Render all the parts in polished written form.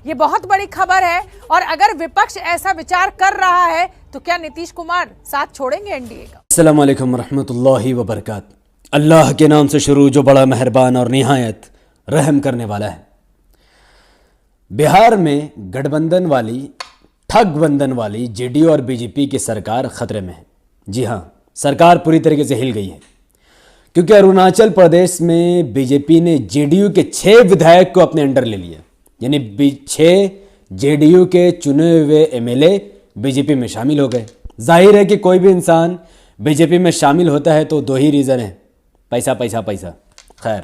ये बहुत बड़ी खबर है। और अगर विपक्ष ऐसा विचार कर रहा है तो क्या नीतीश कुमार साथ छोड़ेंगे एनडीए का? अस्सलाम वालेकुम रहमतुल्लाहि व बरकात। अल्लाह के नाम से शुरू जो बड़ा मेहरबान और निहायत रहम करने वाला है। बिहार में गठबंधन वाली ठगबंधन वाली जेडीयू और बीजेपी की सरकार खतरे में है। जी हाँ, सरकार पूरी तरीके से हिल गई है, क्योंकि अरुणाचल प्रदेश में बीजेपी ने जेडीयू के 6 विधायक को अपने अंडर ले लिया। यानी 6 जेडीयू के चुने हुए एमएलए बीजेपी में शामिल हो गए। जाहिर है कि कोई भी इंसान बीजेपी में शामिल होता है तो 2 ही रीज़न है, पैसा पैसा पैसा। खैर,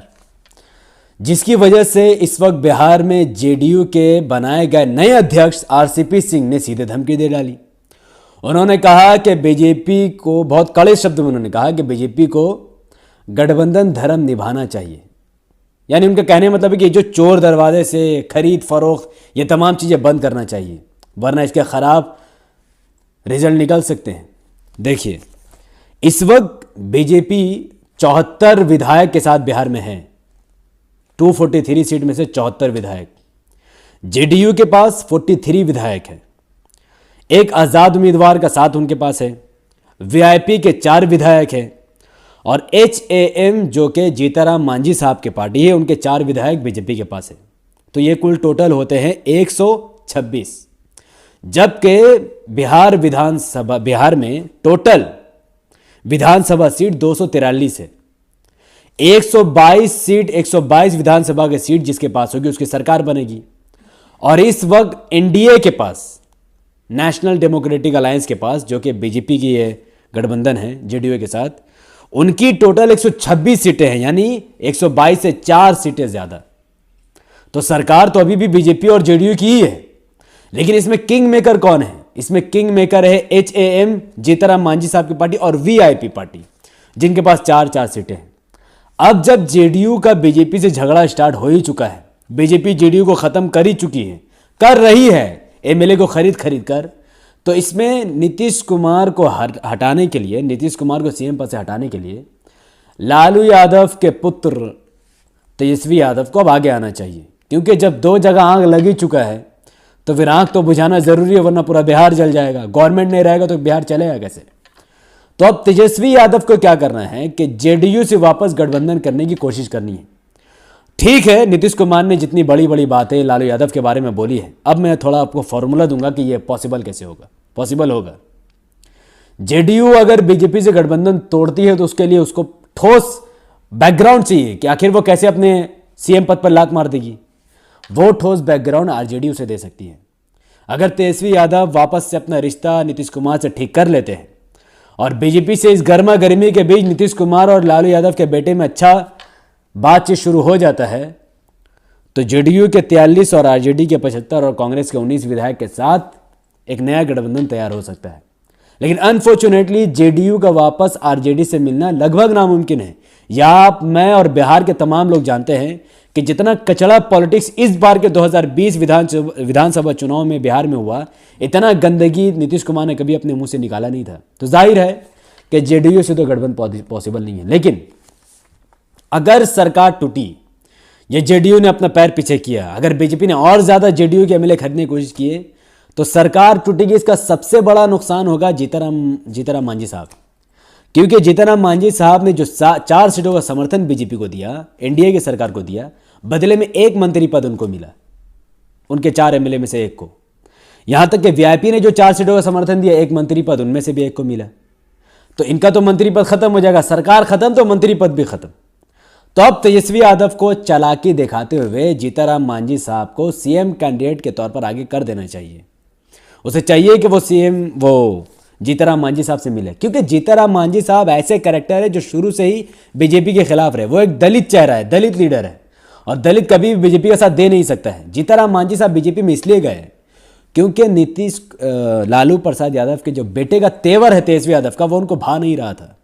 जिसकी वजह से इस वक्त बिहार में जेडीयू के बनाए गए नए अध्यक्ष आरसीपी सिंह ने सीधे धमकी दे डाली। उन्होंने कहा कि बीजेपी को, बहुत कड़े शब्द में उन्होंने कहा कि बीजेपी को गठबंधन धर्म निभाना चाहिए। यानी उनका कहने का मतलब है कि जो चोर दरवाजे से खरीद फरोख्त, ये तमाम चीज़ें बंद करना चाहिए, वरना इसके ख़राब रिजल्ट निकल सकते हैं। देखिए, इस वक्त बीजेपी 74 विधायक के साथ बिहार में है। 243 सीट में से 74 विधायक। जेडीयू के पास 43 विधायक है। एक आज़ाद उम्मीदवार का साथ उनके पास है। वीआईपी के 4 विधायक है। और एचएएम जो कि जीताराम मांझी साहब की पार्टी है, उनके 4 विधायक बीजेपी के पास है। तो ये कुल टोटल होते हैं 126। जबकि बिहार में टोटल विधानसभा सीट 243 है। 122 विधानसभा की सीट जिसके पास होगी उसकी सरकार बनेगी। और इस वक्त एनडीए के पास, नेशनल डेमोक्रेटिक अलायंस के पास, जो कि बीजेपी की ये गठबंधन है जेडीयू के साथ, उनकी टोटल 126 सीटें हैं। यानी 122 से 4 सीटें ज्यादा। तो सरकार तो अभी भी बीजेपी और जेडीयू की ही है। लेकिन इसमें किंग मेकर कौन है? इसमें किंग मेकर है एचएएम, जीताराम मांझी साहब की पार्टी, और वीआईपी पार्टी, जिनके पास 4-4 सीटें हैं। अब जब जेडीयू का बीजेपी से झगड़ा स्टार्ट हो ही चुका है, बीजेपी जेडीयू को खत्म कर ही चुकी है, कर रही है एमएलए को खरीद कर, तो इसमें नीतीश कुमार को हटाने के लिए, नीतीश कुमार को सीएम पद से हटाने के लिए लालू यादव के पुत्र तेजस्वी यादव को अब आगे आना चाहिए। क्योंकि जब 2 जगह आग लग ही चुका है तो फिर आग तो बुझाना जरूरी है, वरना पूरा बिहार जल जाएगा। गवर्नमेंट नहीं रहेगा तो बिहार चलेगा कैसे? तो अब तेजस्वी यादव को क्या करना है कि जेडीयू से वापस गठबंधन करने की कोशिश करनी है। ठीक है, नीतीश कुमार ने जितनी बड़ी बड़ी बातें लालू यादव के बारे में बोली है, अब मैं थोड़ा आपको फॉर्मूला दूंगा कि यह पॉसिबल कैसे होगा। पॉसिबल होगा, जेडीयू अगर बीजेपी से गठबंधन तोड़ती है तो उसके लिए उसको ठोस बैकग्राउंड चाहिए कि आखिर वो कैसे अपने सीएम पद पर लात मार देगी। वो ठोस बैकग्राउंड आरजेडीयू से दे सकती है। अगर तेजस्वी यादव वापस से अपना रिश्ता नीतीश कुमार से ठीक कर लेते हैं और बीजेपी से इस गर्मा गर्मी के बीच नीतीश कुमार और लालू यादव के बेटे में अच्छा बातचीत शुरू हो जाता है, तो जेडीयू के 43 और आरजेडी के 75 और कांग्रेस के 19 विधायक के साथ एक नया गठबंधन तैयार हो सकता है। लेकिन अनफॉर्चुनेटली जेडीयू का वापस आरजेडी से मिलना लगभग नामुमकिन है। या आप, मैं और बिहार के तमाम लोग जानते हैं कि जितना कचड़ा पॉलिटिक्स इस बार के 2020 विधानसभा चुनाव में बिहार में हुआ, इतना गंदगी नीतीश कुमार ने कभी अपने मुंह से निकाला नहीं था। तो जाहिर है कि जेडीयू से तो गठबंधन पॉसिबल नहीं है। लेकिन अगर सरकार टूटी, ये जेडीयू ने अपना पैर पीछे किया, अगर बीजेपी ने और ज्यादा जेडीयू के एमएलए खरीदने की कोशिश किए, तो सरकार टूटेगी। इसका सबसे बड़ा नुकसान होगा जीताराम मांझी साहब, क्योंकि जीताराम मांझी साहब ने जो 4 सीटों का समर्थन बीजेपी को दिया, एनडीए की सरकार को दिया, बदले में 1 मंत्री पद उनको मिला, उनके 4 एमएलए में से 1 को। यहां तक कि वीआईपी ने जो 4 सीटों का समर्थन दिया, 1 मंत्री पद उनमें से भी 1 को मिला। तो इनका तो मंत्री पद खत्म हो जाएगा, सरकार खत्म तो मंत्री पद भी खत्म। तो अब तेजस्वी यादव को चालाकी दिखाते हुए जीताराम मांझी साहब को सीएम कैंडिडेट के तौर पर आगे कर देना चाहिए। उसे चाहिए कि वो जीताराम मांझी साहब से मिले, क्योंकि जीताराम मांझी साहब ऐसे कैरेक्टर है जो शुरू से ही बीजेपी के खिलाफ रहे। वो एक दलित चेहरा है, दलित लीडर है, और दलित कभी भी बीजेपी का साथ दे नहीं सकता है। जीताराम मांझी साहब बीजेपी में इसलिए गए क्योंकि लालू प्रसाद यादव के जो बेटे का तेवर है तेजस्वी यादव का, वो उनको भा नहीं रहा था।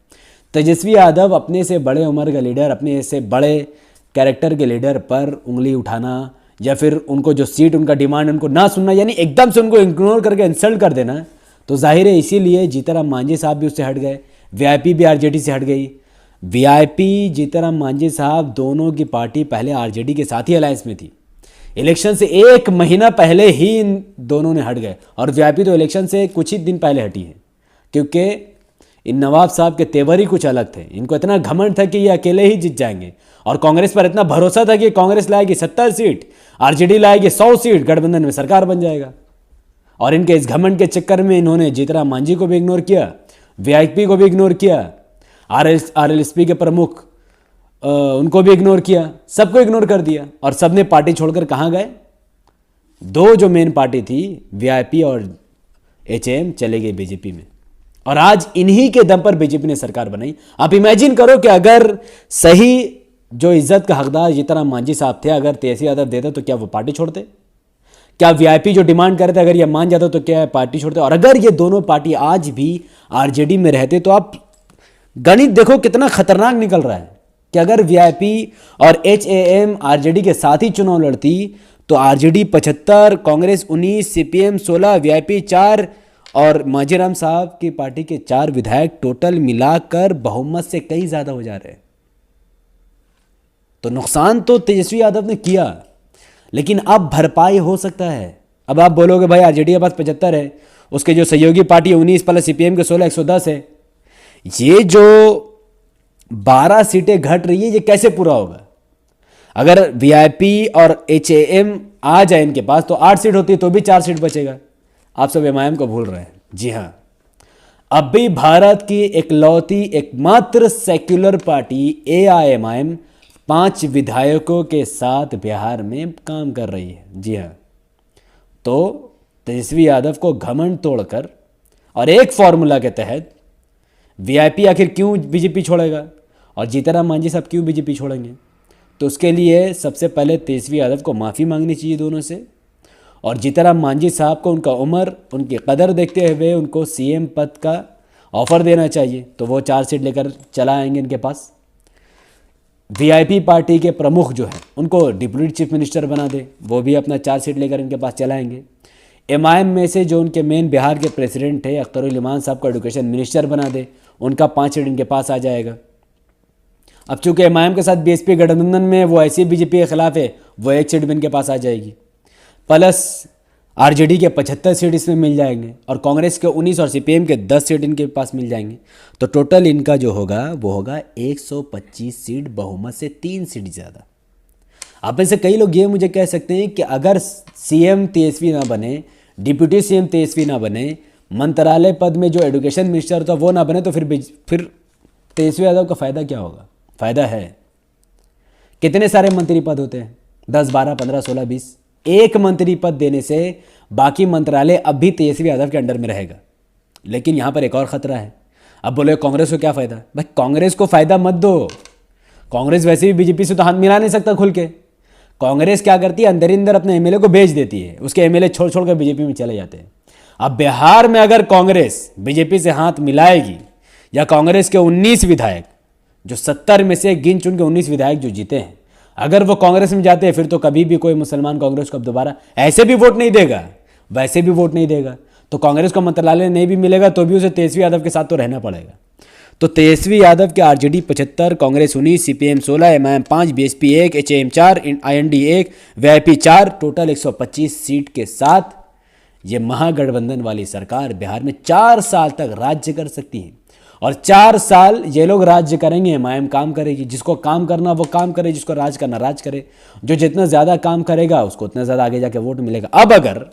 तेजस्वी यादव अपने से बड़े उम्र का लीडर, अपने से बड़े कैरेक्टर के लीडर पर उंगली उठाना, या फिर उनको जो सीट, उनका डिमांड उनको ना सुनना, यानी एकदम से उनको इग्नोर करके इंसल्ट कर देना, तो जाहिर है इसीलिए जीताराम मांझी साहब भी उससे हट गए, वीआईपी भी आरजेडी से हट गई। वीआईपी, जीताराम मांझी साहब दोनों की पार्टी पहले आरजेडी के साथ ही अलायंस में थी, इलेक्शन से 1 महीना पहले ही इन दोनों ने हट गए, और वीआईपी तो इलेक्शन से कुछ ही दिन पहले हटी है, क्योंकि इन नवाब साहब के तेवर ही कुछ अलग थे। इनको इतना घमंड था कि ये अकेले ही जीत जाएंगे, और कांग्रेस पर इतना भरोसा था कि कांग्रेस लाएगी 70 सीट, आरजेडी लाएगी 100 सीट, गठबंधन में सरकार बन जाएगा। और इनके इस घमंड के चक्कर में इन्होंने जीतराम मांझी को भी इग्नोर किया, वीआईपी को भी इग्नोर किया, आरएलएसपी के प्रमुख उनको भी इग्नोर किया, सबको इग्नोर कर दिया, और सबने पार्टी छोड़कर कहाँ गए? दो जो मेन पार्टी थी, वीआईपी और एचएएम, चले गए बीजेपी में, और आज इन्हीं के दम पर बीजेपी ने सरकार बनाई। आप इमेजिन करो कि अगर सही जो इज्जत का हकदार जीतराम मांझी साहब थे, अगर तेजस्वी यादव देता तो क्या वो पार्टी छोड़ते? क्या वीआईपी जो डिमांड कर रहे थे अगर ये मान जाता तो क्या पार्टी छोड़ते? और अगर ये दोनों पार्टी आज भी आरजेडी में रहते तो आप गणित देखो कितना खतरनाक निकल रहा है कि अगर वीआईपी और एचएएम आरजेडी के साथ ही चुनाव लड़ती तो आरजेडी 75, कांग्रेस 19, सीपीएम 16, वीआईपी 4 और मांझीराम साहब की पार्टी के 4 विधायक टोटल मिलाकर बहुमत से कहीं ज्यादा हो जा रहे हैं। तो नुकसान तो तेजस्वी यादव ने किया, लेकिन अब भरपाई हो सकता है। अब आप बोलोगे भाई आरजेडी के पास 75 है, उसके जो सहयोगी पार्टी 19 प्लस सीपीएम के 16, 110 है, ये जो 12 सीटें घट रही है ये कैसे पूरा होगा? अगर वीआईपी और एचएएम आ जाए इनके पास तो 8 सीट होती है तो भी 4 सीट बचेगा। आप सब एमआईएम को भूल रहे हैं। जी हाँ, अब भी भारत की इकलौती एकमात्र सेक्युलर पार्टी एआईएमआईएम 5 विधायकों के साथ बिहार में काम कर रही है। जी हाँ, तो तेजस्वी यादव को घमंड तोड़कर और एक फॉर्मूला के तहत वीआईपी आखिर क्यों बीजेपी छोड़ेगा और जीतराम मांझी साहब क्यों बीजेपी छोड़ेंगे? तो उसके लिए सबसे पहले तेजस्वी यादव को माफ़ी मांगनी चाहिए दोनों से, और जीतराम मांझी साहब को उनका उम्र, उनकी कदर देखते हुए उनको सीएम पद का ऑफर देना चाहिए, तो वो 4 सीट लेकर चला आएंगे इनके पास। वीआईपी पार्टी के प्रमुख जो हैं उनको डिप्टी चीफ मिनिस्टर बना दे, वो भी अपना 4 सीट लेकर इनके पास चलाएंगे। एमआईएम में से जो उनके मेन बिहार के प्रेसिडेंट थे अख्तरुल इमान साहब को एजुकेशन मिनिस्टर बना दे, उनका 5 सीट इनके पास आ जाएगा। अब चूंकि एमआईएम के साथ बीएसपी गठबंधन में वो ऐसी बीजेपी के खिलाफ है, वो 1 सीट भी इनके पास आ जाएगी, प्लस आरजेडी के 75 सीट इसमें मिल जाएंगे, और कांग्रेस के 19 और सीपीएम के 10 सीट इनके पास मिल जाएंगे। तो टोटल इनका जो होगा वो होगा 125 सीट, बहुमत से 3 सीट ज़्यादा। आप में से कई लोग ये मुझे कह सकते हैं कि अगर सीएम तेजस्वी ना बने, डिप्टी सीएम तेजस्वी ना बने, मंत्रालय पद में जो एजुकेशन मिनिस्टर था वो ना बने, तो फिर तेजस्वी यादव का फ़ायदा क्या होगा? फ़ायदा है। कितने सारे मंत्री पद होते हैं? 10, 12, 15, 16, 20। एक मंत्री पद देने से बाकी मंत्रालय अब भी तेजस्वी यादव के अंडर में रहेगा। लेकिन यहाँ पर एक और ख़तरा है। अब बोले कांग्रेस को क्या फ़ायदा? भाई कांग्रेस को फ़ायदा मत दो, कांग्रेस वैसे भी बीजेपी से तो हाथ मिला नहीं सकता खुल के। कांग्रेस क्या करती है, अंदर ही अंदर अपने एमएलए को भेज देती है, उसके एमएलए छोड़ छोड़ कर बीजेपी में चले जाते हैं। अब बिहार में अगर कांग्रेस बीजेपी से हाथ मिलाएगी, या कांग्रेस के 19 विधायक जो 70 में से गिन चुन के 19 विधायक जो जीते हैं, अगर वो कांग्रेस में जाते हैं, फिर तो कभी भी कोई मुसलमान कांग्रेस को अब दोबारा ऐसे भी वोट नहीं देगा, वैसे भी वोट नहीं देगा। तो कांग्रेस को मंत्रालय नहीं भी मिलेगा तो भी उसे तेजस्वी यादव के साथ तो रहना पड़ेगा। तो तेजस्वी यादव के RJD 75, Congress 19, CPM 16, MIM 5, BSP 1, HAM 4, IND 1, VIP 4, total 125 seat के साथ ये महागठबंधन वाली सरकार बिहार में 4 साल तक राज्य कर सकती है। और 4 साल ये लोग राज्य करेंगे, एमआईएम काम करेगी। जिसको काम करना वो काम करे, जिसको राज करना राज करे। जो जितना ज़्यादा काम करेगा उसको उतना ज़्यादा आगे जाके वोट मिलेगा। अब अगर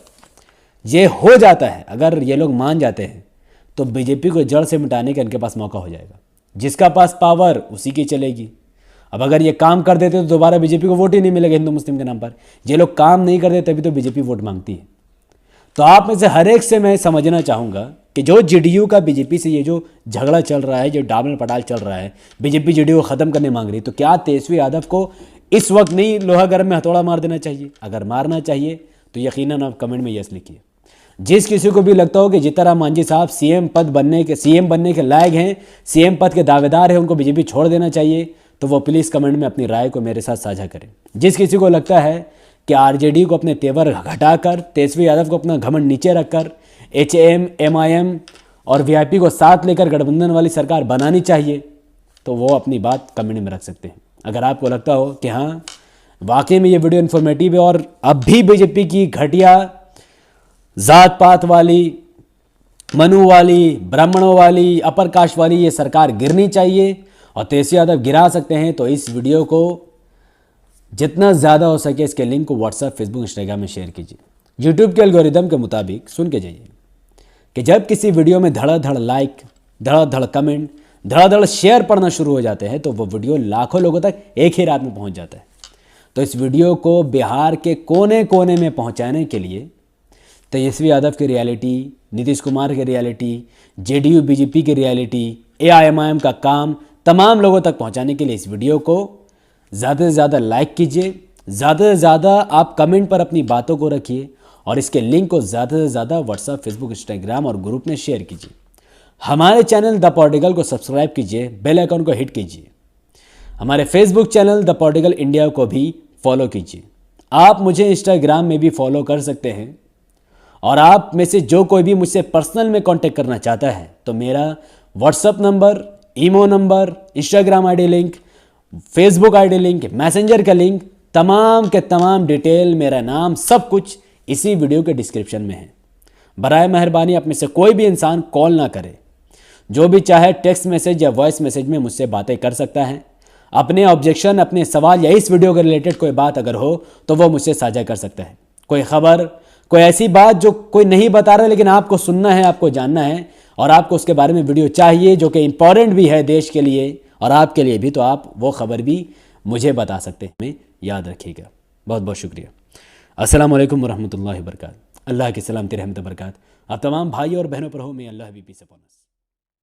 ये हो जाता है, अगर ये लोग मान जाते हैं, तो बीजेपी को जड़ से मिटाने का इनके पास मौका हो जाएगा। जिसका पास पावर उसी की चलेगी। अब अगर ये काम कर देते तो दोबारा बीजेपी को वोट ही नहीं मिलेगा हिंदू मुस्लिम के नाम पर। ये लोग काम नहीं करते तभी तो बीजेपी वोट मांगती है। तो आप में से हर एक से मैं समझना चाहूँगा कि जो जेडीयू का बीजेपी से ये जो झगड़ा चल रहा है, जो डामल पटाल चल रहा है, बीजेपी जेडीयू को ख़त्म करने मांग रही है, तो क्या तेजस्वी यादव को इस वक्त नहीं लोहा गर्म में हथौड़ा मार देना चाहिए? अगर मारना चाहिए तो यकीनन आप कमेंट में यस लिखिए। जिस किसी को भी लगता हो कि जीतराम मांझी साहब सीएम बनने के लायक हैं, सीएम पद के दावेदार हैं, उनको बीजेपी छोड़ देना चाहिए, तो वो प्लीज़ कमेंट में अपनी राय को मेरे साथ साझा करें। जिस किसी को लगता है कि आरजेडी को अपने तेवर घटाकर, तेजस्वी यादव को अपना घमंड नीचे रखकर एचएएम, एमआईएम और वीआईपी को साथ लेकर गठबंधन वाली सरकार बनानी चाहिए, तो वो अपनी बात कमेंट में रख सकते हैं। अगर आपको लगता हो कि हाँ वाकई में ये वीडियो इन्फॉर्मेटिव है और अब भी बीजेपी की घटिया जात पात वाली, मनु वाली, ब्राह्मणों वाली, अपर कास्ट वाली ये सरकार गिरनी चाहिए और तेजस्वी यादव गिरा सकते हैं। तो इस वीडियो को जितना ज़्यादा हो सके इसके लिंक को व्हाट्सएप, फेसबुक, इंस्टाग्राम में शेयर कीजिए। यूट्यूब के एल्गोरिदम के मुताबिक सुन के जाइए कि जब किसी वीडियो में धड़ाधड़ लाइक, धड़ाधड़ कमेंट, धड़ाधड़ शेयर पढ़ना शुरू हो जाते हैं तो वो वीडियो लाखों लोगों तक एक ही रात में पहुंच जाता है। तो इस वीडियो को बिहार के कोने कोने में पहुंचाने के लिए तेजस्वी यादव की रियलिटी, नीतीश कुमार की रियलिटी, जेडीयू बीजेपी की रियलिटी, एआईएमआईएम का काम तमाम लोगों तक पहुंचाने के लिए इस वीडियो को ज़्यादा से ज़्यादा लाइक कीजिए, ज़्यादा से ज़्यादा आप कमेंट पर अपनी बातों को रखिए और इसके लिंक को ज़्यादा से ज़्यादा व्हाट्सएप, फेसबुक, इंस्टाग्राम और ग्रुप में शेयर कीजिए। हमारे चैनल द पॉलिटिकल को सब्सक्राइब कीजिए, बेल आइकन को हिट कीजिए। हमारे Facebook channel the political India को भी फॉलो कीजिए। आप मुझे इंस्टाग्राम में भी फॉलो कर सकते हैं और आप में से जो कोई भी मुझसे पर्सनल में कांटेक्ट करना चाहता है तो मेरा WhatsApp number, imo number, Instagram ID link, Facebook ID link, Messenger का लिंक, तमाम के तमाम डिटेल, मेरा नाम, सब कुछ इसी वीडियो के डिस्क्रिप्शन में है। बराए मेहरबानी आप में से कोई भी इंसान कॉल ना करे, जो भी चाहे टेक्स्ट मैसेज या वॉइस मैसेज में मुझसे बातें कर सकता है। अपने ऑब्जेक्शन, अपने सवाल या इस वीडियो के रिलेटेड कोई बात अगर हो तो वो मुझसे साझा कर सकता है। कोई खबर, कोई ऐसी बात जो कोई नहीं बता रहा लेकिन आपको सुनना है, आपको जानना है और आपको उसके बारे में वीडियो चाहिए जो कि इंपॉर्टेंट भी है देश के लिए और आपके लिए भी, तो आप वो खबर भी मुझे बता सकते हैं। हमें याद रखिएगा। बहुत बहुत शुक्रिया। अस्सलाम वालेकुम वरहमतुल्लाहि वबरकातुहू। अल्लाह की सलामती, रहमत, बरकत आप तमाम भाई और बहनों पर हो। मैं अल्लाह भी पीस अपॉन अस।